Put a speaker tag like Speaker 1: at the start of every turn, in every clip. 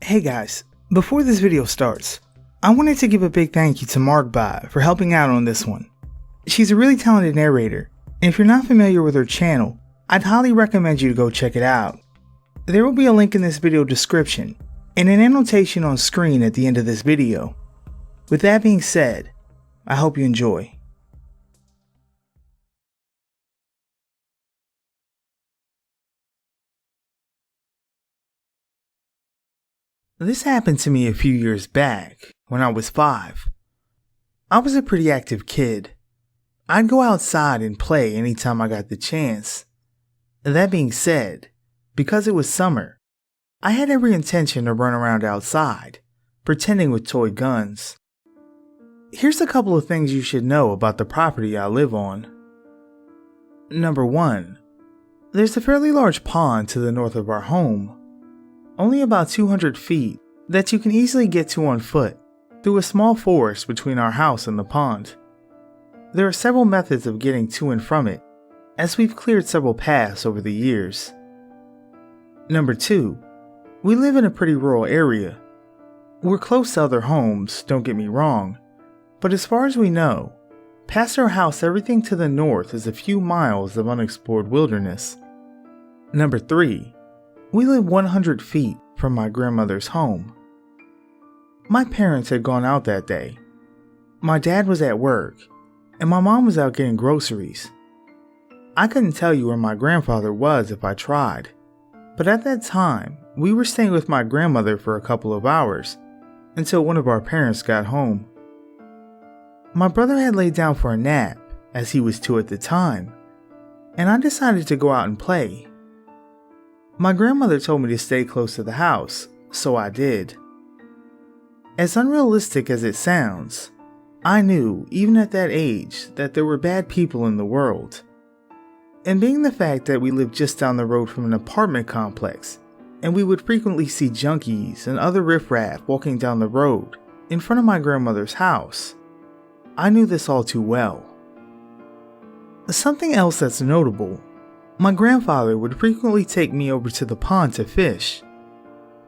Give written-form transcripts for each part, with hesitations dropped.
Speaker 1: Hey guys, before this video starts, I wanted to give a big thank you to Markbot for helping out on this one. She's a really talented narrator, and if you're not familiar with her channel, I'd highly recommend you to go check it out. There will be a link in this video description, and an annotation on screen at the end of this video. With that being said, I hope you enjoy. This happened to me a few years back, when I was 5. I was a pretty active kid. I'd go outside and play anytime I got the chance. That being said, because it was summer, I had every intention to run around outside, pretending with toy guns. Here's a couple of things you should know about the property I live on. Number 1. There's a fairly large pond to the north of our home. Only about 200 feet that you can easily get to on foot through a small forest between our house and the pond. There are several methods of getting to and from it, as we've cleared several paths over the years. Number 2. We live in a pretty rural area. We're close to other homes, don't get me wrong, but as far as we know, past our house everything to the north is a few miles of unexplored wilderness. Number 3. We live 100 feet from my grandmother's home. My parents had gone out that day. My dad was at work, and my mom was out getting groceries. I couldn't tell you where my grandfather was if I tried, but at that time, we were staying with my grandmother for a couple of hours, until one of our parents got home. My brother had laid down for a nap, as he was 2 at the time, and I decided to go out and play. My grandmother told me to stay close to the house, so I did. As unrealistic as it sounds, I knew, even at that age, that there were bad people in the world. And being the fact that we lived just down the road from an apartment complex, and we would frequently see junkies and other riffraff walking down the road in front of my grandmother's house, I knew this all too well. Something else that's notable: my grandfather would frequently take me over to the pond to fish.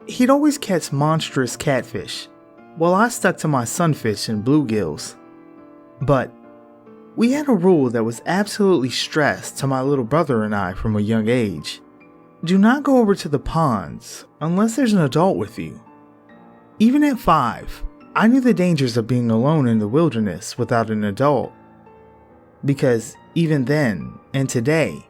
Speaker 1: He'd always catch monstrous catfish, while I stuck to my sunfish and bluegills. But we had a rule that was absolutely stressed to my little brother and I from a young age. Do not go over to the ponds unless there's an adult with you. Even at 5, I knew the dangers of being alone in the wilderness without an adult. Because even then, and today,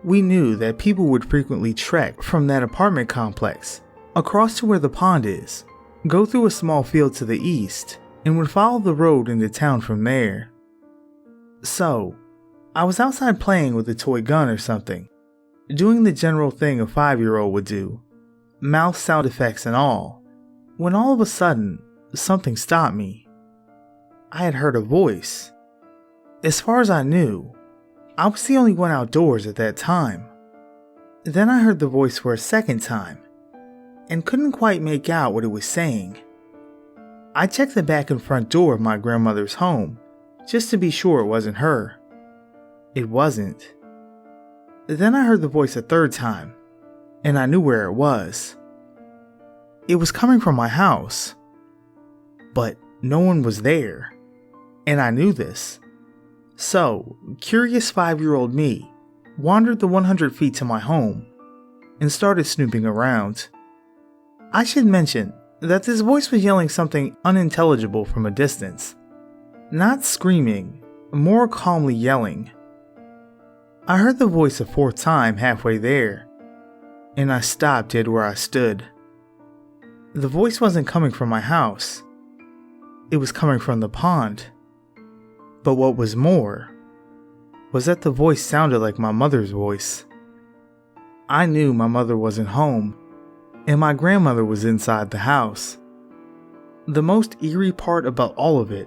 Speaker 1: we knew that people would frequently trek from that apartment complex across to where the pond is, go through a small field to the east, and would follow the road into town from there. So, I was outside playing with a toy gun or something, doing the general thing a 5-year-old would do, mouth sound effects and all, when all of a sudden, something stopped me. I had heard a voice. As far as I knew, I was the only one outdoors at that time. Then I heard the voice for a second time, and couldn't quite make out what it was saying. I checked the back and front door of my grandmother's home, just to be sure it wasn't her. It wasn't. Then I heard the voice a third time, and I knew where it was. It was coming from my house, but no one was there, and I knew this. So, curious 5-year-old me wandered the 100 feet to my home and started snooping around. I should mention that this voice was yelling something unintelligible from a distance. Not screaming, more calmly yelling. I heard the voice a 4th time halfway there, and I stopped dead where I stood. The voice wasn't coming from my house. It was coming from the pond. But what was more, was that the voice sounded like my mother's voice. I knew my mother wasn't home, and my grandmother was inside the house. The most eerie part about all of it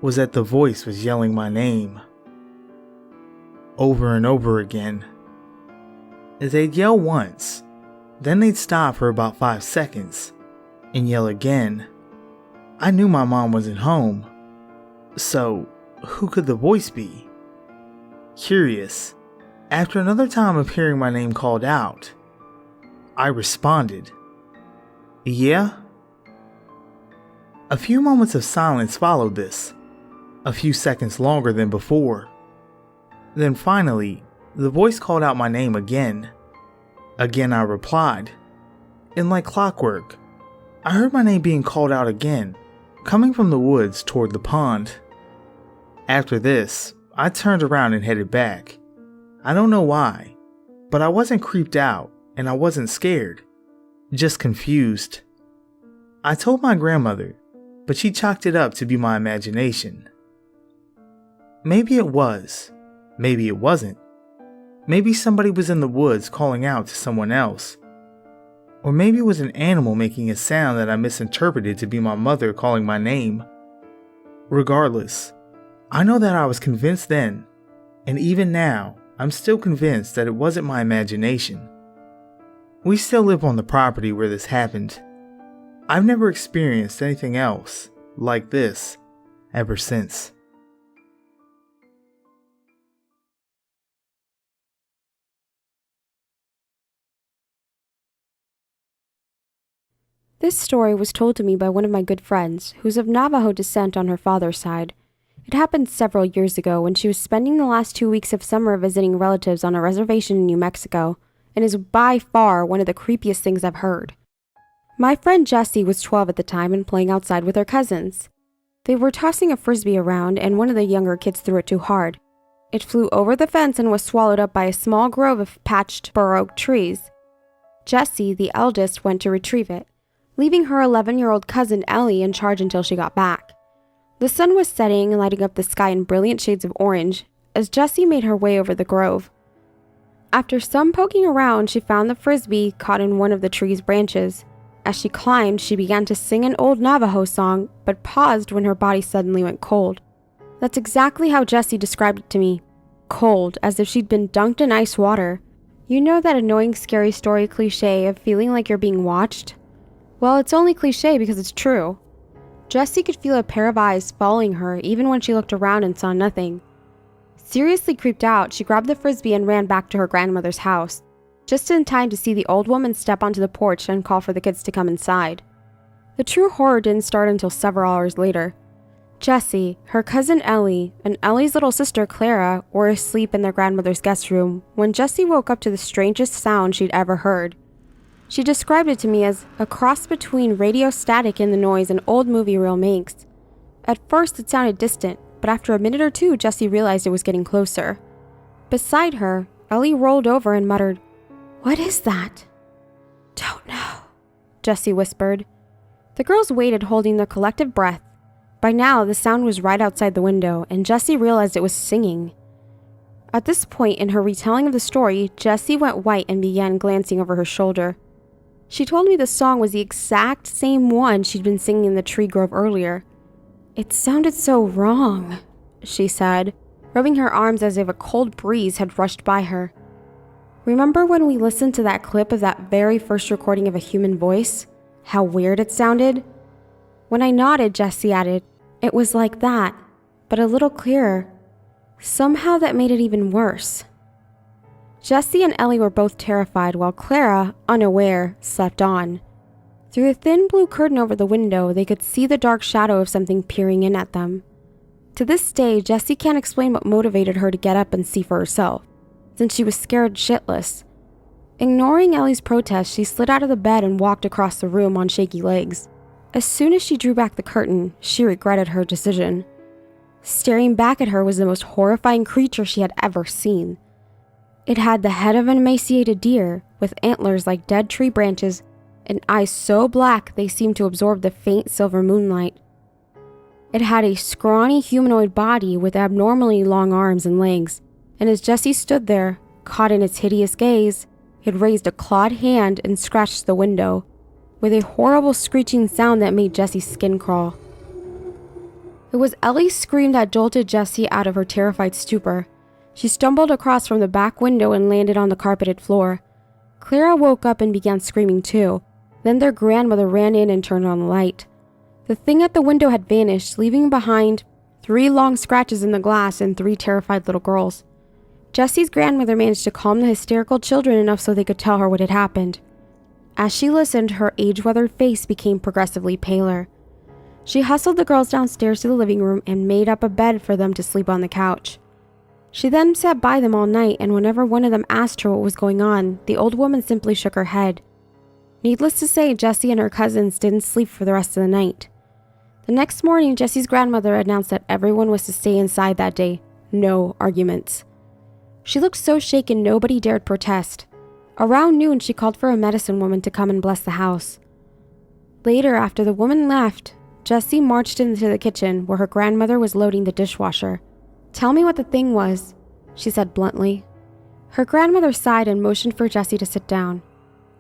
Speaker 1: was that the voice was yelling my name. Over and over again. They'd yell once, then they'd stop for about 5 seconds, and yell again. I knew my mom wasn't home. So, who could the voice be? Curious, after another time of hearing my name called out, I responded. Yeah? A few moments of silence followed this, a few seconds longer than before. Then finally, the voice called out my name again. Again I replied. And like clockwork, I heard my name being called out again, coming from the woods toward the pond. After this, I turned around and headed back. I don't know why, but I wasn't creeped out and I wasn't scared, just confused. I told my grandmother, but she chalked it up to be my imagination. Maybe it was, maybe it wasn't. Maybe somebody was in the woods calling out to someone else. Or maybe it was an animal making a sound that I misinterpreted to be my mother calling my name. Regardless, I know that I was convinced then, and even now, I'm still convinced that it wasn't my imagination. We still live on the property where this happened. I've never experienced anything else like this ever since.
Speaker 2: This story was told to me by one of my good friends, who's of Navajo descent on her father's side. It happened several years ago when she was spending the last 2 weeks of summer visiting relatives on a reservation in New Mexico, and is by far one of the creepiest things I've heard. My friend Jessie was 12 at the time and playing outside with her cousins. They were tossing a frisbee around and one of the younger kids threw it too hard. It flew over the fence and was swallowed up by a small grove of patched bur oak trees. Jessie, the eldest, went to retrieve it, leaving her 11-year-old cousin Ellie in charge until she got back. The sun was setting and lighting up the sky in brilliant shades of orange as Jessie made her way over the grove. After some poking around, she found the frisbee caught in one of the tree's branches. As she climbed, she began to sing an old Navajo song, but paused when her body suddenly went cold. That's exactly how Jessie described it to me. Cold, as if she'd been dunked in ice water. You know that annoying scary story cliche of feeling like you're being watched? Well, it's only cliche because it's true. Jessie could feel a pair of eyes following her even when she looked around and saw nothing. Seriously creeped out, she grabbed the frisbee and ran back to her grandmother's house, just in time to see the old woman step onto the porch and call for the kids to come inside. The true horror didn't start until several hours later. Jessie, her cousin Ellie, and Ellie's little sister Clara were asleep in their grandmother's guest room when Jessie woke up to the strangest sound she'd ever heard. She described it to me as a cross between radio static and the noise an old movie reel makes. At first it sounded distant, but after a minute or two Jessie realized it was getting closer. Beside her, Ellie rolled over and muttered, "What is that?" "Don't know," Jessie whispered. The girls waited, holding their collective breath. By now, the sound was right outside the window, and Jessie realized it was singing. At this point in her retelling of the story, Jessie went white and began glancing over her shoulder. She told me the song was the exact same one she'd been singing in the tree grove earlier. "It sounded so wrong," she said, rubbing her arms as if a cold breeze had rushed by her. "Remember when we listened to that clip of that very first recording of a human voice? How weird it sounded?" When I nodded, Jessie added, "It was like that, but a little clearer. Somehow that made it even worse." Jessie and Ellie were both terrified while Clara, unaware, slept on. Through the thin blue curtain over the window, they could see the dark shadow of something peering in at them. To this day, Jessie can't explain what motivated her to get up and see for herself, since she was scared shitless. Ignoring Ellie's protest, she slid out of the bed and walked across the room on shaky legs. As soon as she drew back the curtain, she regretted her decision. Staring back at her was the most horrifying creature she had ever seen. It had the head of an emaciated deer, with antlers like dead tree branches, and eyes so black they seemed to absorb the faint silver moonlight. It had a scrawny humanoid body with abnormally long arms and legs, and as Jessie stood there, caught in its hideous gaze, it raised a clawed hand and scratched the window, with a horrible screeching sound that made Jessie's skin crawl. It was Ellie's scream that jolted Jessie out of her terrified stupor. She stumbled across from the back window and landed on the carpeted floor. Clara woke up and began screaming too. Then their grandmother ran in and turned on the light. The thing at the window had vanished, leaving behind 3 long scratches in the glass and 3 terrified little girls. Jessie's grandmother managed to calm the hysterical children enough so they could tell her what had happened. As she listened, her age-weathered face became progressively paler. She hustled the girls downstairs to the living room and made up a bed for them to sleep on the couch. She then sat by them all night, and whenever one of them asked her what was going on, the old woman simply shook her head. Needless to say, Jessie and her cousins didn't sleep for the rest of the night. The next morning, Jessie's grandmother announced that everyone was to stay inside that day. No arguments. She looked so shaken nobody dared protest. Around noon, she called for a medicine woman to come and bless the house. Later, after the woman left, Jessie marched into the kitchen where her grandmother was loading the dishwasher. "Tell me what the thing was," she said bluntly. Her grandmother sighed and motioned for Jessie to sit down.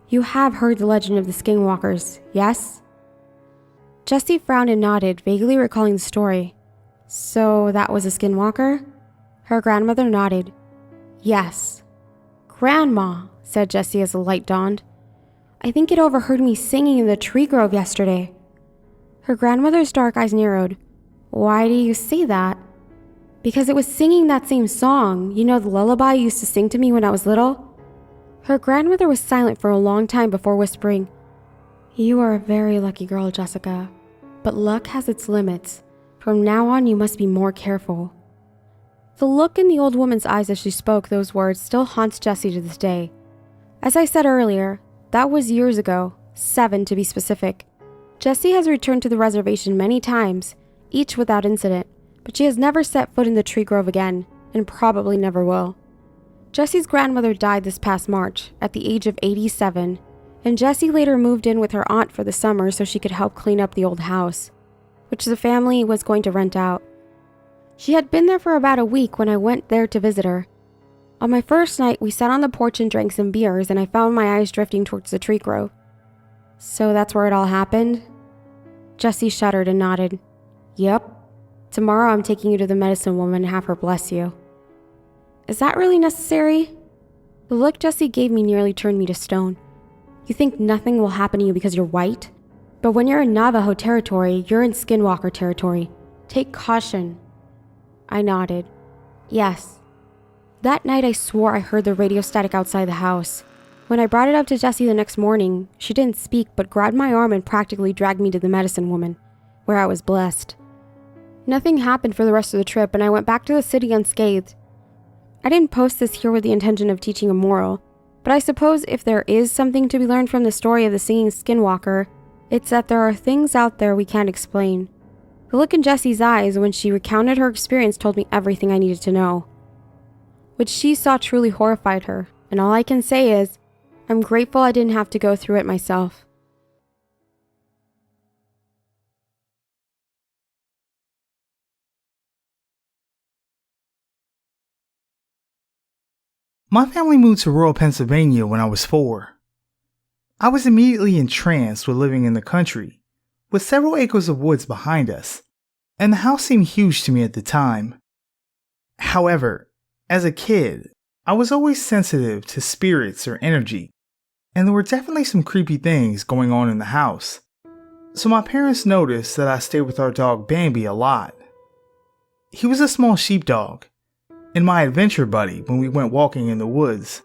Speaker 2: "You have heard the legend of the skinwalkers, yes?" Jessie frowned and nodded, vaguely recalling the story. "So that was a skinwalker?" Her grandmother nodded. "Yes." "Grandma," said Jessie as the light dawned, "I think it overheard me singing in the tree grove yesterday." Her grandmother's dark eyes narrowed. "Why do you say that?" "Because it was singing that same song. You know the lullaby you used to sing to me when I was little?" Her grandmother was silent for a long time before whispering, "You are a very lucky girl, Jessica. But luck has its limits. From now on, you must be more careful." The look in the old woman's eyes as she spoke those words still haunts Jessie to this day. As I said earlier, that was years ago, 7 to be specific. Jessie has returned to the reservation many times, each without incident, but she has never set foot in the tree grove again, and probably never will. Jessie's grandmother died this past March, at the age of 87, and Jessie later moved in with her aunt for the summer so she could help clean up the old house, which the family was going to rent out. She had been there for about a week when I went there to visit her. On my first night, we sat on the porch and drank some beers, and I found my eyes drifting towards the tree grove. "So that's where it all happened?" Jessie shuddered and nodded. "Yep. Tomorrow I'm taking you to the medicine woman and have her bless you." "Is that really necessary?" The look Jessie gave me nearly turned me to stone. "You think nothing will happen to you because you're white? But when you're in Navajo territory, you're in Skinwalker territory. Take caution." I nodded. "Yes." That night I swore I heard the radio static outside the house. When I brought it up to Jessie the next morning, she didn't speak but grabbed my arm and practically dragged me to the medicine woman, where I was blessed. Nothing happened for the rest of the trip, and I went back to the city unscathed. I didn't post this here with the intention of teaching a moral, but I suppose if there is something to be learned from the story of the singing skinwalker, it's that there are things out there we can't explain. The look in Jessie's eyes when she recounted her experience told me everything I needed to know. What she saw truly horrified her, and all I can say is, I'm grateful I didn't have to go through it myself.
Speaker 1: My family moved to rural Pennsylvania when I was 4. I was immediately entranced with living in the country, with several acres of woods behind us, and the house seemed huge to me at the time. However, as a kid, I was always sensitive to spirits or energy, and there were definitely some creepy things going on in the house. So my parents noticed that I stayed with our dog Bambi a lot. He was a small sheepdog, and my adventure buddy when we went walking in the woods.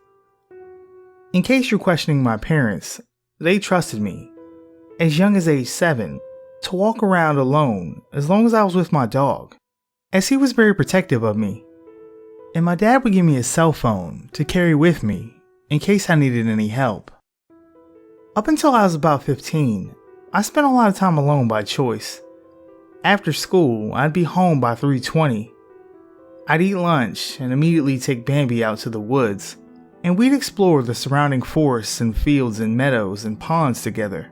Speaker 1: In case you're questioning my parents, they trusted me, as young as age 7, to walk around alone as long as I was with my dog, as he was very protective of me. And my dad would give me a cell phone to carry with me in case I needed any help. Up until I was about 15, I spent a lot of time alone by choice. After school, I'd be home by 3:20. I'd eat lunch and immediately take Bambi out to the woods, and we'd explore the surrounding forests and fields and meadows and ponds together.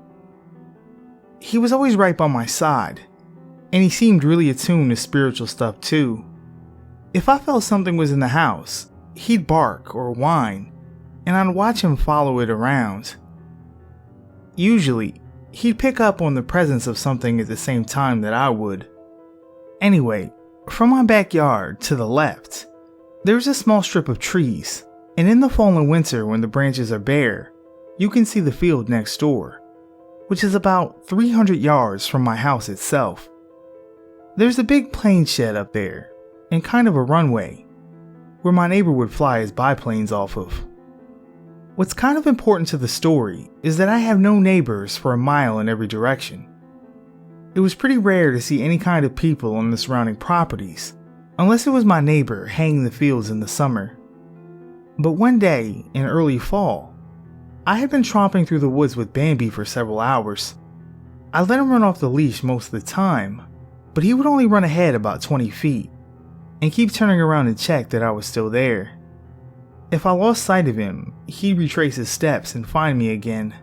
Speaker 1: He was always right by my side, and he seemed really attuned to spiritual stuff too. If I felt something was in the house, he'd bark or whine, and I'd watch him follow it around. Usually, he'd pick up on the presence of something at the same time that I would. Anyway, from my backyard to the left, there's a small strip of trees, and in the fall and winter when the branches are bare, you can see the field next door, which is about 300 yards from my house itself. There's a big plane shed up there, and kind of a runway, where my neighbor would fly his biplanes off of. What's kind of important to the story is that I have no neighbors for a mile in every direction. It was pretty rare to see any kind of people on the surrounding properties, unless it was my neighbor haying the fields in the summer. But one day, in early fall, I had been tromping through the woods with Bambi for several hours. I let him run off the leash most of the time, but he would only run ahead about 20 feet, and keep turning around to check that I was still there. If I lost sight of him, he'd retrace his steps and find me again.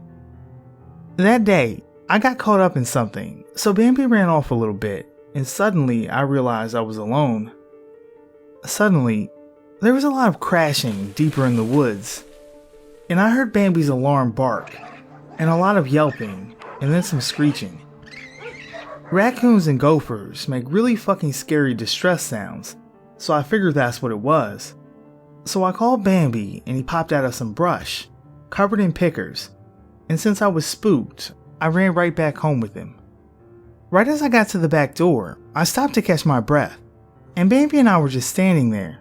Speaker 1: That day, I got caught up in something, so Bambi ran off a little bit, and suddenly I realized I was alone. Suddenly, there was a lot of crashing deeper in the woods, and I heard Bambi's alarm bark, and a lot of yelping, and then some screeching. Raccoons and gophers make really fucking scary distress sounds, so I figured that's what it was. So I called Bambi and he popped out of some brush, covered in pickers, and since I was spooked, I ran right back home with him. Right as I got to the back door, I stopped to catch my breath, and Bambi and I were just standing there,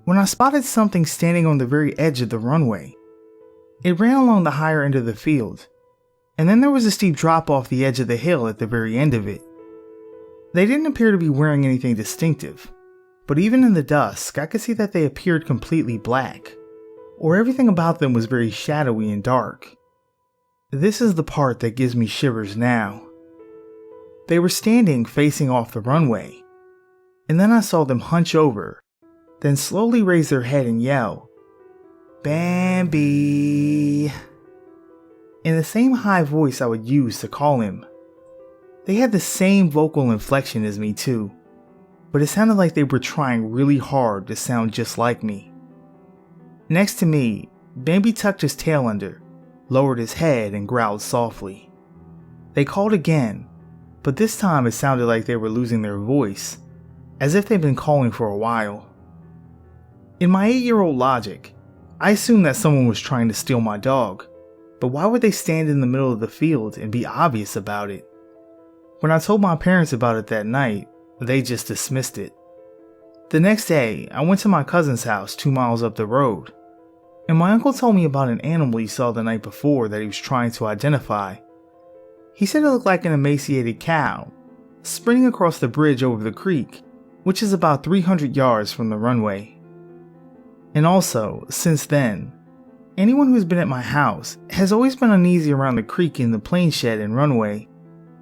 Speaker 1: when I spotted something standing on the very edge of the runway. It ran along the higher end of the field, and then there was a steep drop off the edge of the hill at the very end of it. They didn't appear to be wearing anything distinctive, but even in the dusk, I could see that they appeared completely black, or everything about them was very shadowy and dark. This is the part that gives me shivers now. They were standing facing off the runway, and then I saw them hunch over, then slowly raise their head and yell, "Bambi," in the same high voice I would use to call him. They had the same vocal inflection as me too, but it sounded like they were trying really hard to sound just like me. Next to me, Bambi tucked his tail under, lowered his head, and growled softly. They called again, but this time it sounded like they were losing their voice, as if they'd been calling for a while. In my 8-year-old logic, I assumed that someone was trying to steal my dog, but why would they stand in the middle of the field and be obvious about it? When I told my parents about it that night, they just dismissed it. The next day, I went to my cousin's house 2 miles up the road, and my uncle told me about an animal he saw the night before that he was trying to identify. He said it looked like an emaciated cow, sprinting across the bridge over the creek, which is about 300 yards from the runway. And also, since then, anyone who's been at my house has always been uneasy around the creek in the plane shed and runway,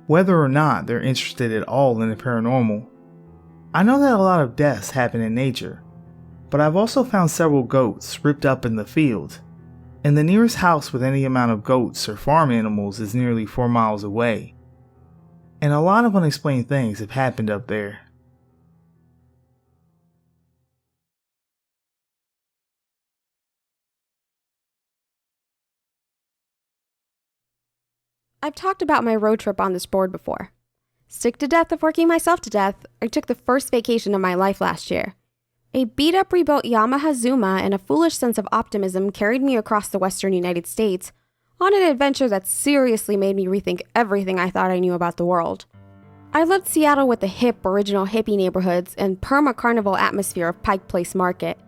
Speaker 1: whether or not they're interested at all in the paranormal. I know that a lot of deaths happen in nature, but I've also found several goats ripped up in the field, and the nearest house with any amount of goats or farm animals is nearly 4 miles away. And a lot of unexplained things have happened up there.
Speaker 2: I've talked about my road trip on this board before. Sick to death of working myself to death, I took the first vacation of my life last year. A beat-up rebuilt Yamaha Zuma and a foolish sense of optimism carried me across the western United States on an adventure that seriously made me rethink everything I thought I knew about the world. I loved Seattle with the hip, original hippie neighborhoods and perma-carnival atmosphere of Pike Place Market.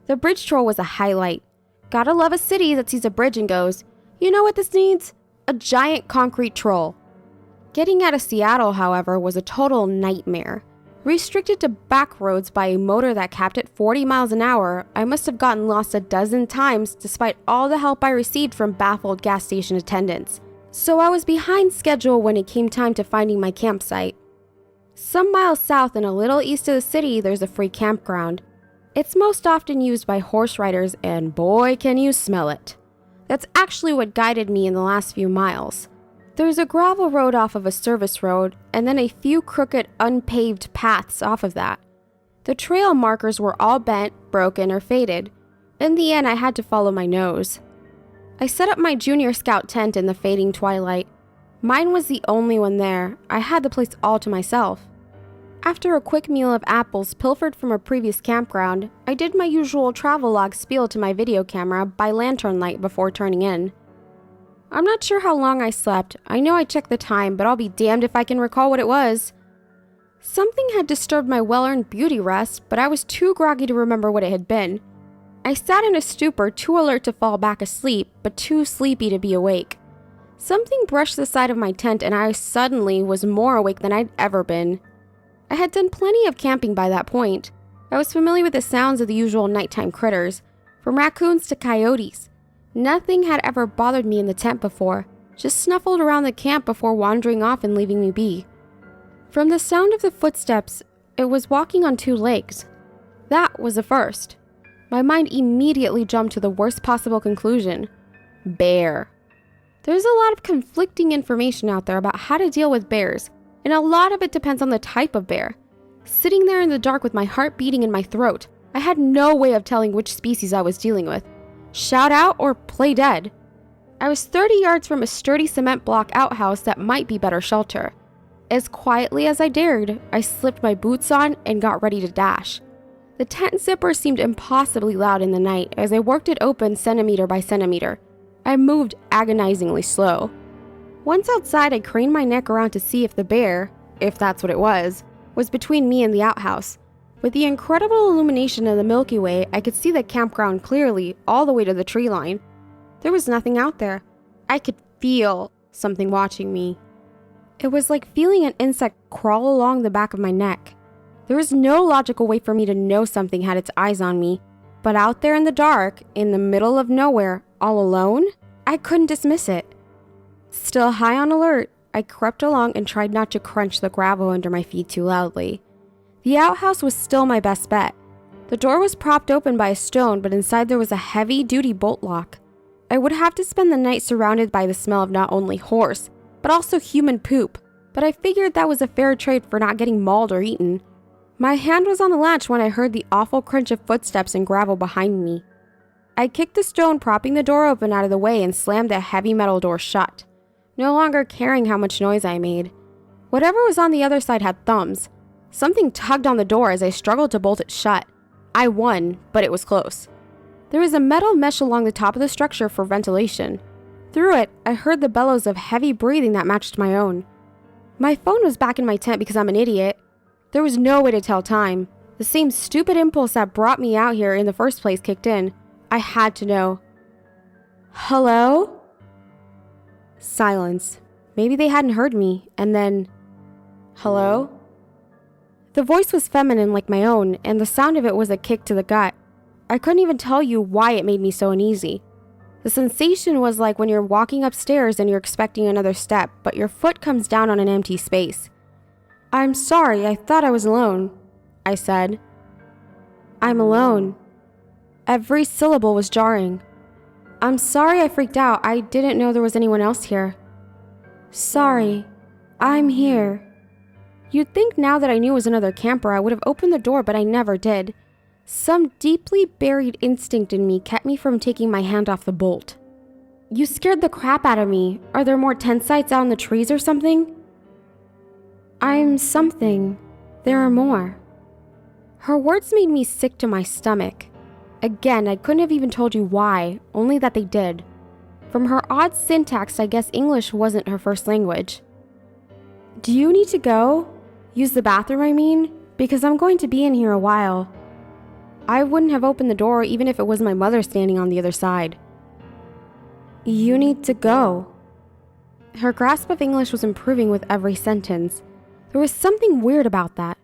Speaker 2: The bridge troll was a highlight. Gotta love a city that sees a bridge and goes, "You know what this needs? A giant concrete troll." Getting out of Seattle, however, was a total nightmare. Restricted to back roads by a motor that capped at 40 miles an hour, I must have gotten lost a dozen times despite all the help I received from baffled gas station attendants. So I was behind schedule when it came time to finding my campsite. Some miles south and a little east of the city, there's a free campground. It's most often used by horse riders, and boy can you smell it. That's actually what guided me in the last few miles. There's a gravel road off of a service road, and then a few crooked, unpaved paths off of that. The trail markers were all bent, broken, or faded. In the end, I had to follow my nose. I set up my junior scout tent in the fading twilight. Mine was the only one there. I had the place all to myself. After a quick meal of apples pilfered from a previous campground, I did my usual travelogue spiel to my video camera by lantern light before turning in. I'm not sure how long I slept. I know I checked the time, but I'll be damned if I can recall what it was. Something had disturbed my well-earned beauty rest, but I was too groggy to remember what it had been. I sat in a stupor, too alert to fall back asleep, but too sleepy to be awake. Something brushed the side of my tent and I suddenly was more awake than I'd ever been. I had done plenty of camping by that point. I was familiar with the sounds of the usual nighttime critters, from raccoons to coyotes. Nothing had ever bothered me in the tent before, just snuffled around the camp before wandering off and leaving me be. From the sound of the footsteps, it was walking on two legs. That was a first. My mind immediately jumped to the worst possible conclusion. Bear. There's a lot of conflicting information out there about how to deal with bears, and a lot of it depends on the type of bear. Sitting there in the dark with my heart beating in my throat, I had no way of telling which species I was dealing with. Shout out or play dead. I was 30 yards from a sturdy cement block outhouse that might be better shelter. As quietly as I dared, I slipped my boots on and got ready to dash. The tent zipper seemed impossibly loud in the night as I worked it open centimeter by centimeter. I moved agonizingly slow. Once outside, I craned my neck around to see if the bear, if that's what it was between me and the outhouse. With the incredible illumination of the Milky Way, I could see the campground clearly all the way to the tree line. There was nothing out there. I could feel something watching me. It was like feeling an insect crawl along the back of my neck. There was no logical way for me to know something had its eyes on me, but out there in the dark, in the middle of nowhere, all alone, I couldn't dismiss it. Still high on alert, I crept along and tried not to crunch the gravel under my feet too loudly. The outhouse was still my best bet. The door was propped open by a stone, but inside there was a heavy-duty bolt lock. I would have to spend the night surrounded by the smell of not only horse, but also human poop, but I figured that was a fair trade for not getting mauled or eaten. My hand was on the latch when I heard the awful crunch of footsteps and gravel behind me. I kicked the stone propping the door open out of the way and slammed the heavy metal door shut, no longer caring how much noise I made. Whatever was on the other side had thumbs. Something tugged on the door as I struggled to bolt it shut. I won, but it was close. There was a metal mesh along the top of the structure for ventilation. Through it, I heard the bellows of heavy breathing that matched my own. My phone was back in my tent because I'm an idiot. There was no way to tell time. The same stupid impulse that brought me out here in the first place kicked in. I had to know. Hello? Silence. Maybe they hadn't heard me, and then... Hello? The voice was feminine like my own, and the sound of it was a kick to the gut. I couldn't even tell you why it made me so uneasy. The sensation was like when you're walking upstairs and you're expecting another step, but your foot comes down on an empty space. I'm sorry, I thought I was alone, I said. I'm alone. Every syllable was jarring. I'm sorry I freaked out. I didn't know there was anyone else here. Sorry. I'm here. You'd think now that I knew it was another camper, I would have opened the door, but I never did. Some deeply buried instinct in me kept me from taking my hand off the bolt. You scared the crap out of me. Are there more tent sites out in the trees or something? I'm something. There are more. Her words made me sick to my stomach. Again, I couldn't have even told you why, only that they did. From her odd syntax, I guess English wasn't her first language. Do you need to go? Use the bathroom, I mean? Because I'm going to be in here a while. I wouldn't have opened the door even if it was my mother standing on the other side. You need to go. Her grasp of English was improving with every sentence. There was something weird about that.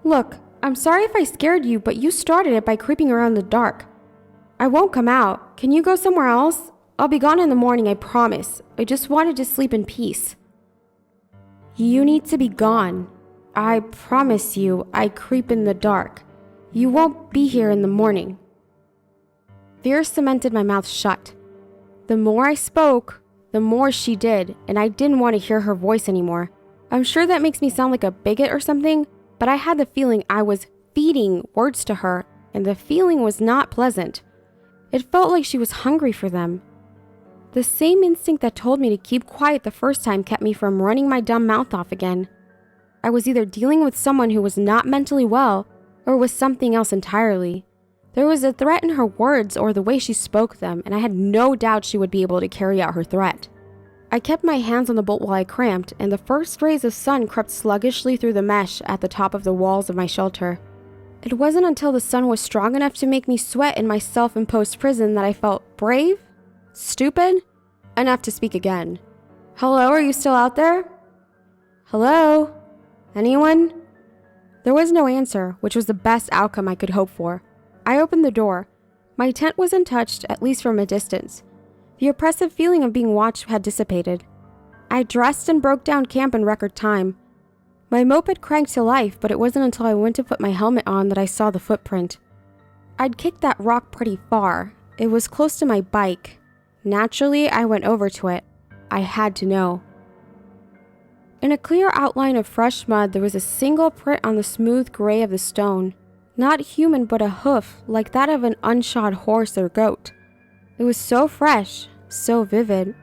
Speaker 2: Look, I'm sorry if I scared you, but you started it by creeping around in the dark. I won't come out. Can you go somewhere else? I'll be gone in the morning, I promise. I just wanted to sleep in peace. You need to be gone. I promise you, I creep in the dark. You won't be here in the morning. Fear cemented my mouth shut. The more I spoke, the more she did, and I didn't want to hear her voice anymore. I'm sure that makes me sound like a bigot or something, but I had the feeling I was feeding words to her, and the feeling was not pleasant. It felt like she was hungry for them. The same instinct that told me to keep quiet the first time kept me from running my dumb mouth off again. I was either dealing with someone who was not mentally well, or was something else entirely. There was a threat in her words or the way she spoke them, and I had no doubt she would be able to carry out her threat. I kept my hands on the bolt while I cramped, and the first rays of sun crept sluggishly through the mesh at the top of the walls of my shelter. It wasn't until the sun was strong enough to make me sweat in my self-imposed prison that I felt brave, stupid, enough to speak again. Hello, are you still out there? Hello? Anyone? There was no answer, which was the best outcome I could hope for. I opened the door. My tent was untouched, at least from a distance. The oppressive feeling of being watched had dissipated. I dressed and broke down camp in record time. My moped cranked to life, but it wasn't until I went to put my helmet on that I saw the footprint. I'd kicked that rock pretty far. It was close to my bike. Naturally, I went over to it. I had to know. In a clear outline of fresh mud, there was a single print on the smooth gray of the stone. Not human, but a hoof, like that of an unshod horse or goat. It was so fresh, so vivid.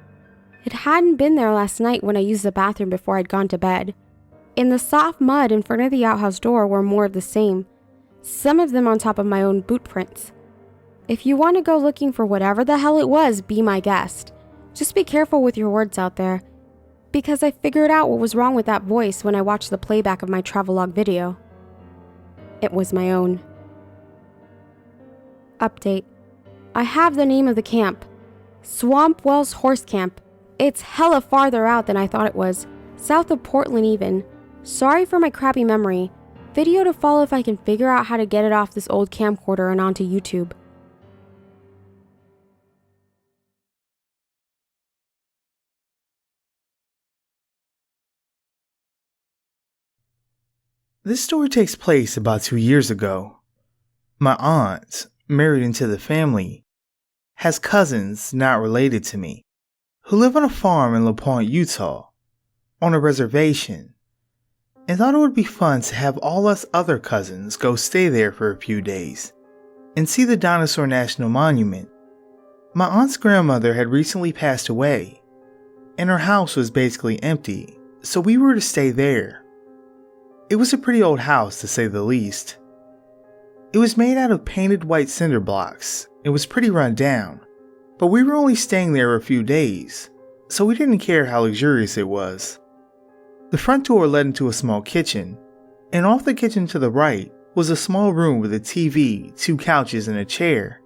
Speaker 2: It hadn't been there last night when I used the bathroom before I'd gone to bed. In the soft mud in front of the outhouse door were more of the same, some of them on top of my own boot prints. If you want to go looking for whatever the hell it was, be my guest. Just be careful with your words out there, because I figured out what was wrong with that voice when I watched the playback of my travelogue video. It was my own. Update. I have the name of the camp. Swamp Wells Horse Camp. It's hella farther out than I thought it was. South of Portland even. Sorry for my crappy memory. Video to follow if I can figure out how to get it off this old camcorder and onto YouTube.
Speaker 1: This story takes place about 2 years ago. My aunt, married into the family, has cousins not related to me, who live on a farm in LaPointe, Utah, on a reservation, and thought it would be fun to have all us other cousins go stay there for a few days and see the Dinosaur National Monument. My aunt's grandmother had recently passed away, and her house was basically empty, so we were to stay there. It was a pretty old house, to say the least. It was made out of painted white cinder blocks. It was pretty run down, but we were only staying there a few days, so we didn't care how luxurious it was. The front door led into a small kitchen, and off the kitchen to the right was a small room with a TV, 2 couches, and a chair.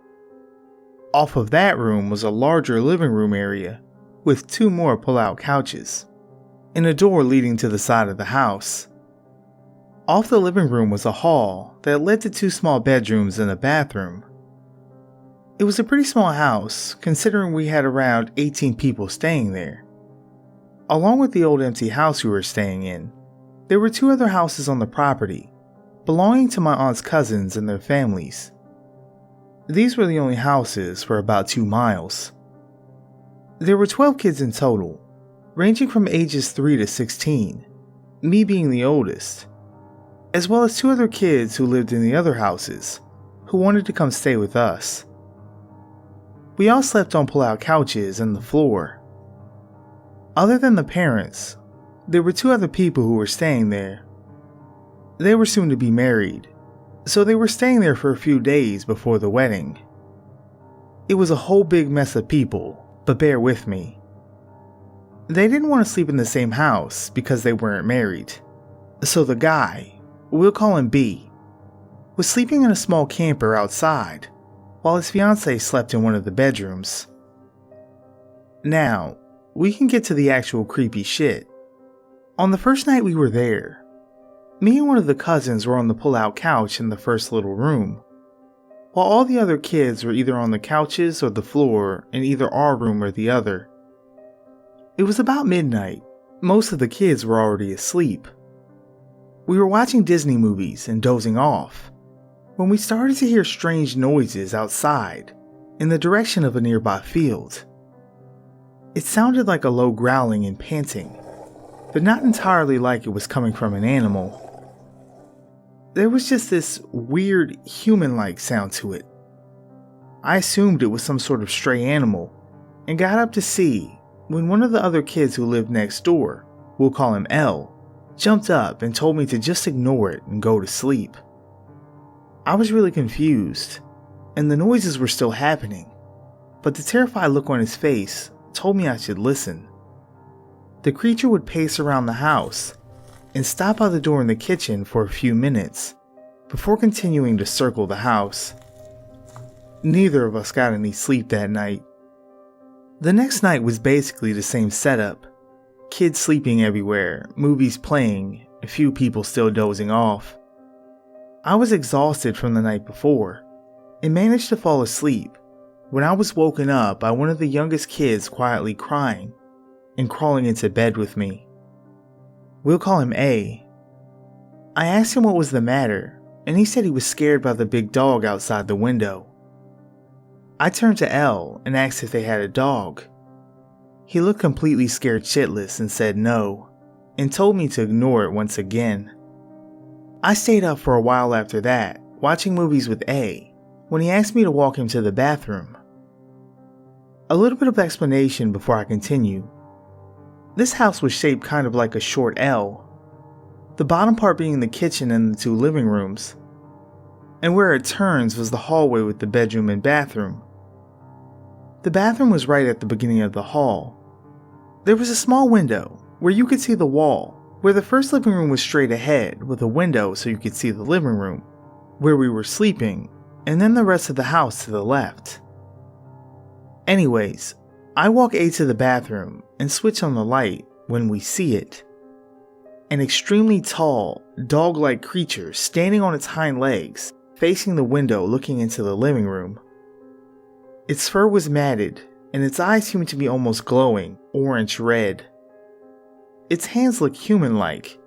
Speaker 1: Off of that room was a larger living room area with 2 more pull-out couches, and a door leading to the side of the house. Off the living room was a hall that led to 2 small bedrooms and a bathroom. It was a pretty small house, considering we had around 18 people staying there. Along with the old empty house we were staying in, there were 2 other houses on the property, belonging to my aunt's cousins and their families. These were the only houses for about 2 miles. There were 12 kids in total, ranging from ages 3 to 16, me being the oldest, as well as 2 other kids who lived in the other houses, who wanted to come stay with us. We all slept on pull-out couches and the floor. Other than the parents, there were 2 other people who were staying there. They were soon to be married, so they were staying there for a few days before the wedding. It was a whole big mess of people, but bear with me. They didn't want to sleep in the same house because they weren't married, so the guy, we'll call him B, was sleeping in a small camper outside, while his fiancée slept in one of the bedrooms. Now, we can get to the actual creepy shit. On the first night we were there, me and one of the cousins were on the pull-out couch in the first little room, while all the other kids were either on the couches or the floor in either our room or the other. It was about midnight. Most of the kids were already asleep. We were watching Disney movies and dozing off when we started to hear strange noises outside in the direction of a nearby field. It sounded like a low growling and panting, but not entirely like it was coming from an animal. There was just this weird human-like sound to it. I assumed it was some sort of stray animal and got up to see when one of the other kids who lived next door, we'll call him L, jumped up and told me to just ignore it and go to sleep. I was really confused, and the noises were still happening, but the terrified look on his face told me I should listen. The creature would pace around the house and stop by the door in the kitchen for a few minutes before continuing to circle the house. Neither of us got any sleep that night. The next night was basically the same setup. Kids sleeping everywhere, movies playing, a few people still dozing off. I was exhausted from the night before and managed to fall asleep when I was woken up by one of the youngest kids quietly crying and crawling into bed with me. We'll call him A. I asked him what was the matter, and he said he was scared by the big dog outside the window. I turned to L and asked if they had a dog. He looked completely scared shitless and said no, and told me to ignore it once again. I stayed up for a while after that, watching movies with A, when he asked me to walk him to the bathroom. A little bit of explanation before I continue. This house was shaped kind of like a short L, the bottom part being the kitchen and the two living rooms, and where it turns was the hallway with the bedroom and bathroom. The bathroom was right at the beginning of the hall. There was a small window where you could see the wall, where the first living room was straight ahead with a window so you could see the living room, where we were sleeping, and then the rest of the house to the left. Anyways, I walk A to the bathroom and switch on the light when we see it. An extremely tall, dog-like creature standing on its hind legs, facing the window looking into the living room. Its fur was matted, and its eyes seemed to be almost glowing, orange-red. Its hands looked human-like,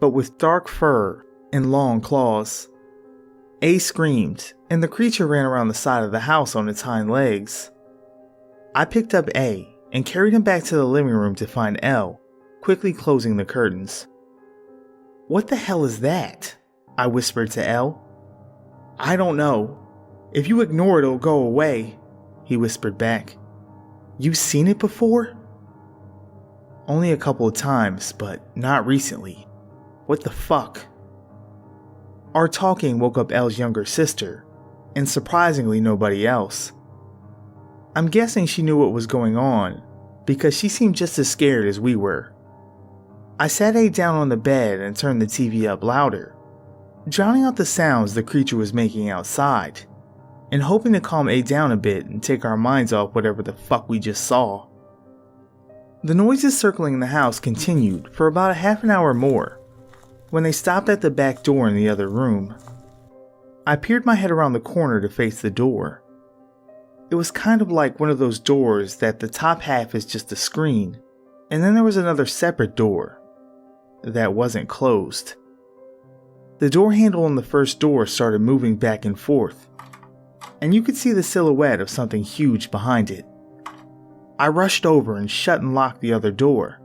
Speaker 1: but with dark fur and long claws. A screamed, and the creature ran around the side of the house on its hind legs. I picked up A and carried him back to the living room to find L, quickly closing the curtains. "What the hell is that?" I whispered to L. "I don't know. If you ignore it, it'll go away," he whispered back. "You seen it before?" "Only a couple of times, but not recently. What the fuck?" Our talking woke up L's younger sister, and surprisingly nobody else. I'm guessing she knew what was going on, because she seemed just as scared as we were. I sat A down on the bed and turned the TV up louder, drowning out the sounds the creature was making outside, and hoping to calm A down a bit and take our minds off whatever the fuck we just saw. The noises circling the house continued for about a half an hour more, when they stopped at the back door in the other room. I peered my head around the corner to face the door. It was kind of like one of those doors that the top half is just a screen, and then there was another separate door that wasn't closed. The door handle on the first door started moving back and forth, and you could see the silhouette of something huge behind it. I rushed over and shut and locked the other door,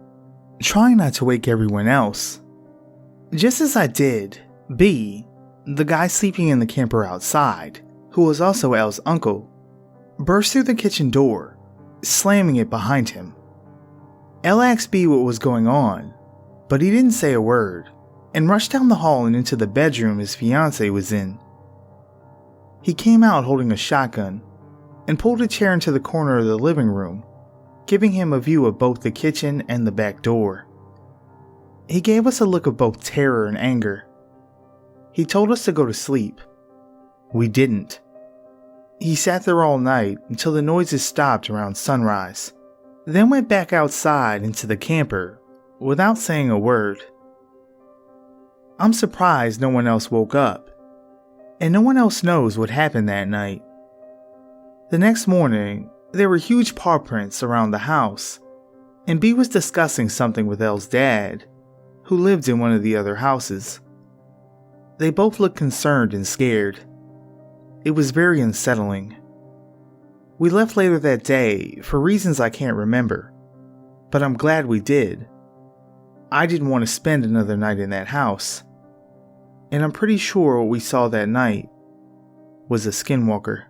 Speaker 1: trying not to wake everyone else. Just as I did, B, the guy sleeping in the camper outside, who was also L's uncle, burst through the kitchen door, slamming it behind him. L asked B what was going on, but he didn't say a word, and rushed down the hall and into the bedroom his fiancée was in. He came out holding a shotgun, and pulled a chair into the corner of the living room, giving him a view of both the kitchen and the back door. He gave us a look of both terror and anger. He told us to go to sleep. We didn't. He sat there all night until the noises stopped around sunrise, then went back outside into the camper without saying a word. I'm surprised no one else woke up, and no one else knows what happened that night. The next morning, there were huge paw prints around the house, and B was discussing something with L's dad, who lived in one of the other houses. They both looked concerned and scared. It was very unsettling. We left later that day for reasons I can't remember, but I'm glad we did. I didn't want to spend another night in that house, and I'm pretty sure what we saw that night was a skinwalker.